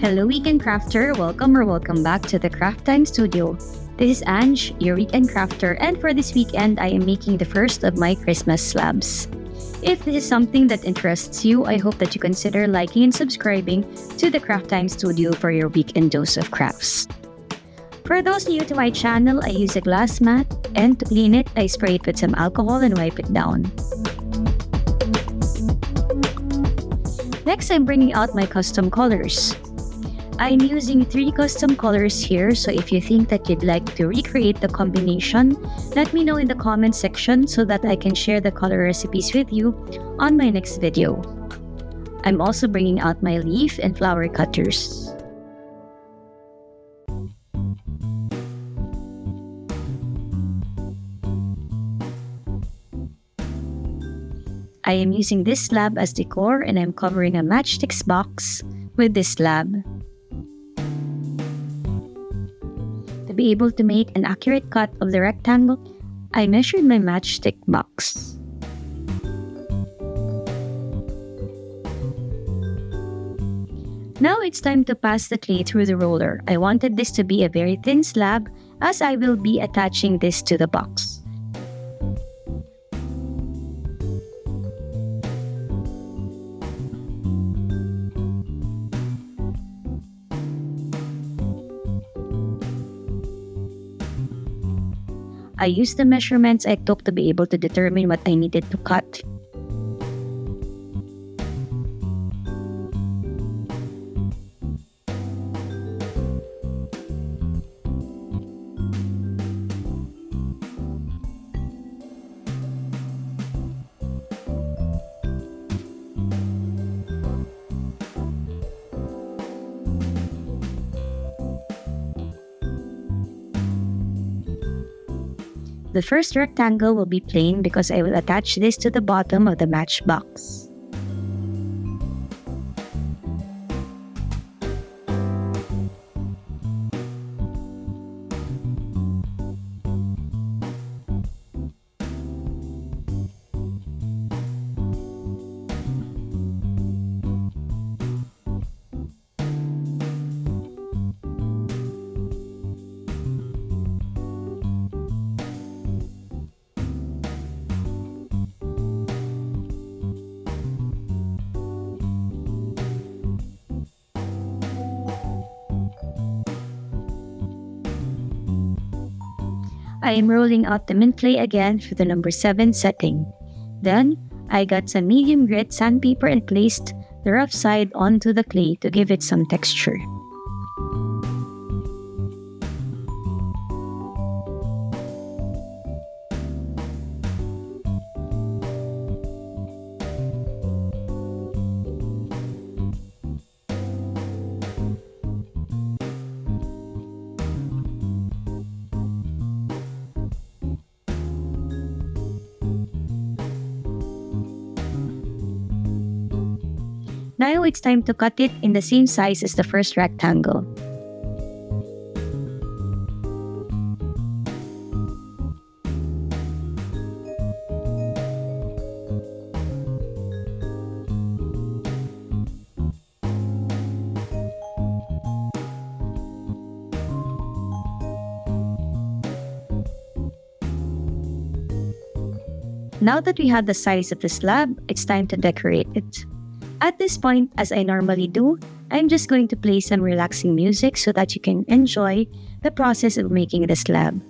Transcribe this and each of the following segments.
Hello, weekend crafter. Welcome back to the Craft Time Studio. This is Ange, your weekend crafter, and for this weekend, I am making the first of my Christmas slabs. If this is something that interests you, I hope that you consider liking and subscribing to the Craft Time Studio for your weekend dose of crafts. For those new to my channel, I use a glass mat, and to clean it, I spray it with some alcohol and wipe it down. Next, I'm bringing out my custom colors. I'm using 3 custom colors here, so if you think that you'd like to recreate the combination, let me know in the comment section so that I can share the color recipes with you on my next video. I'm also bringing out my leaf and flower cutters. I am using this slab as decor, and I'm covering a matchsticks box with this slab. To be able to make an accurate cut of the rectangle, I measured my matchstick box. Now it's time to pass the clay through the roller. I wanted this to be a very thin slab as I will be attaching this to the box. I used the measurements I took to be able to determine what I needed to cut. The first rectangle will be plain because I will attach this to the bottom of the matchbox. I am rolling out the mint clay again for the number 7 setting. Then, I got some medium grit sandpaper and placed the rough side onto the clay to give it some texture. Now it's time to cut it in the same size as the first rectangle. Now that we have the size of the slab, it's time to decorate it. At this point, as I normally do, I'm just going to play some relaxing music so that you can enjoy the process of making the slab.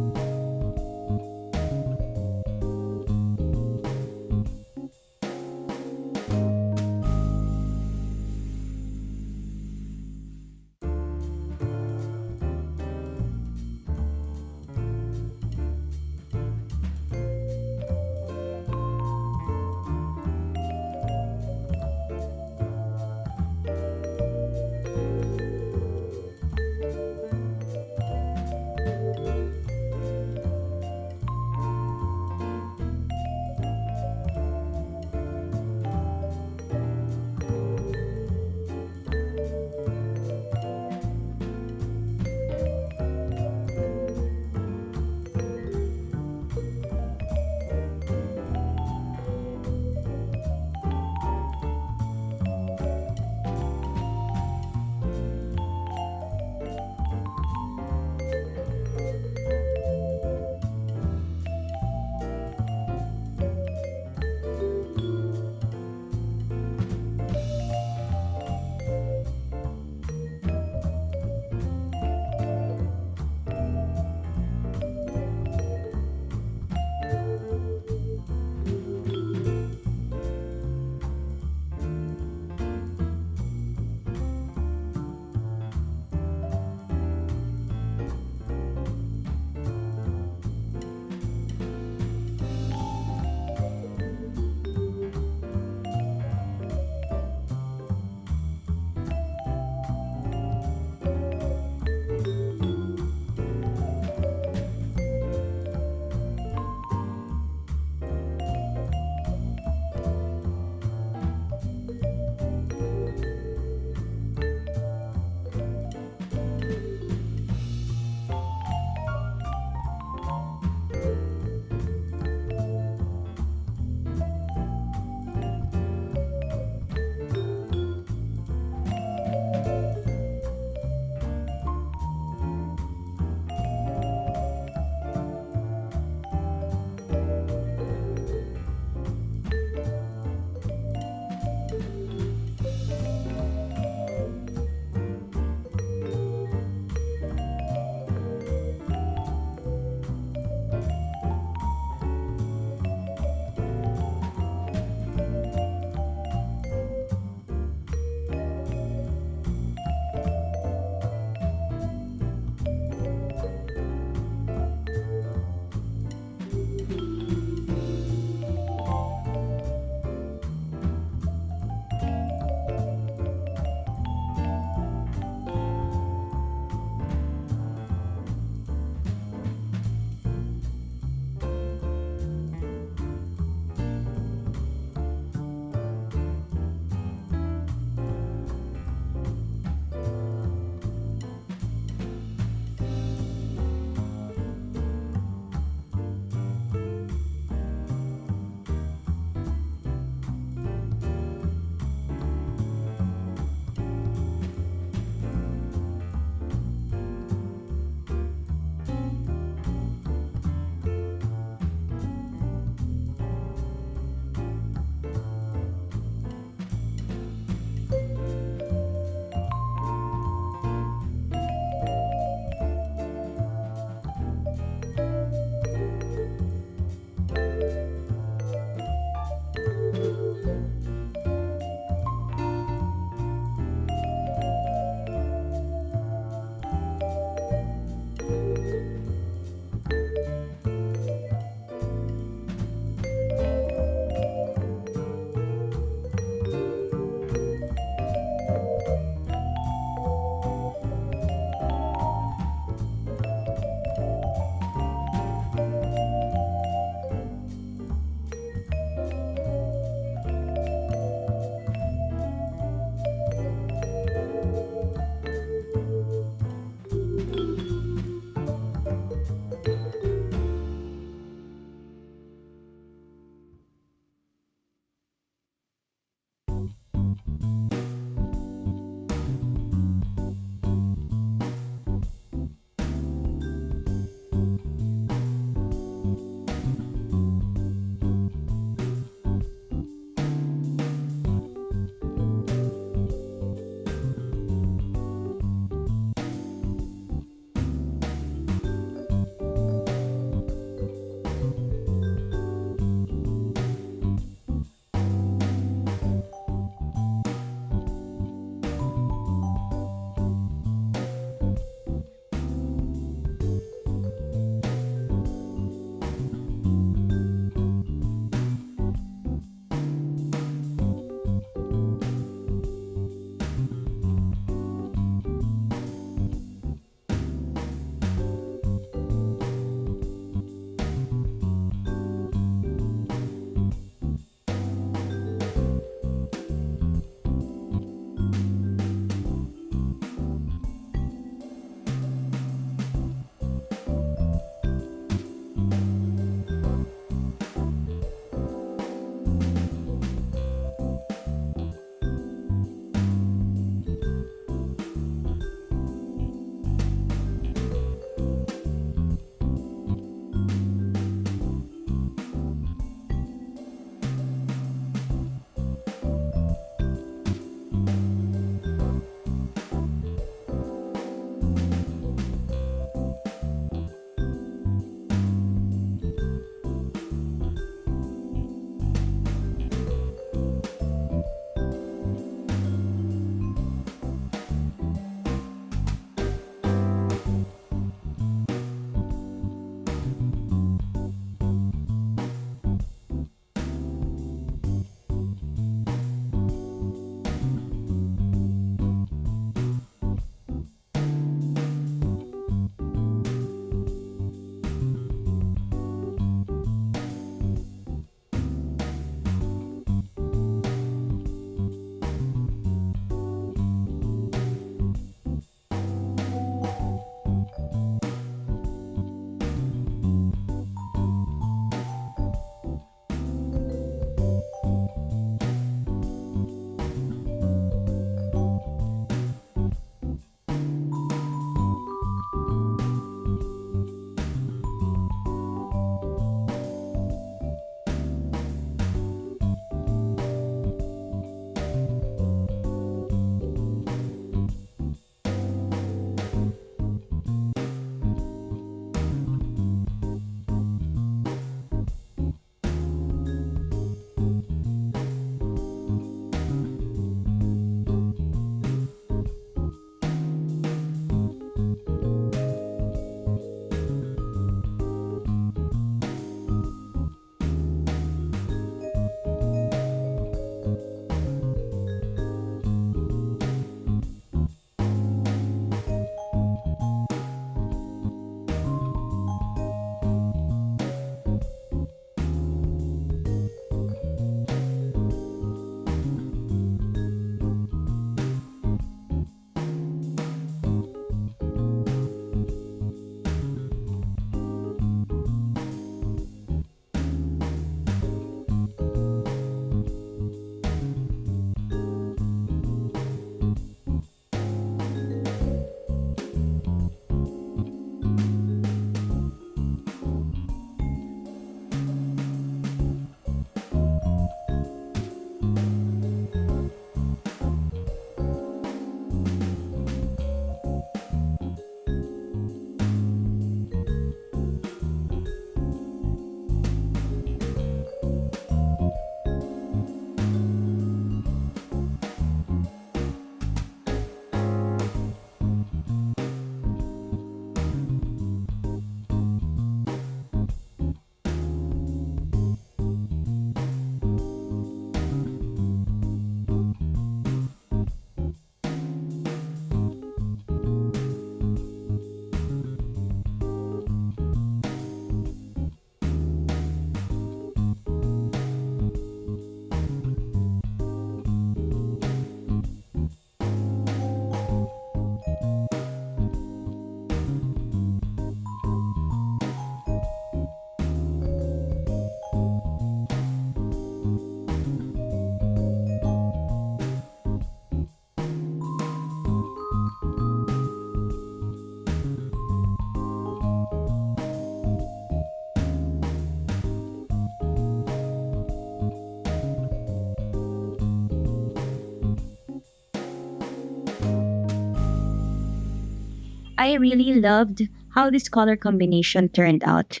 I really loved how this color combination turned out,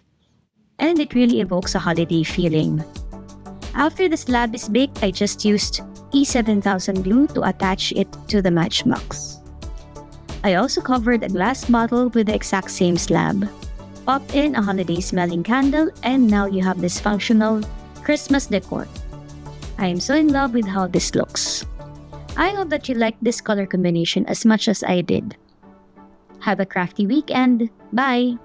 and it really evokes a holiday feeling. After the slab is baked, I just used E7000 glue to attach it to the matchbox. I also covered a glass bottle with the exact same slab, popped in a holiday smelling candle, and now you have this functional Christmas decor. I am so in love with how this looks. I hope that you liked this color combination as much as I did. Have a crafty weekend. Bye!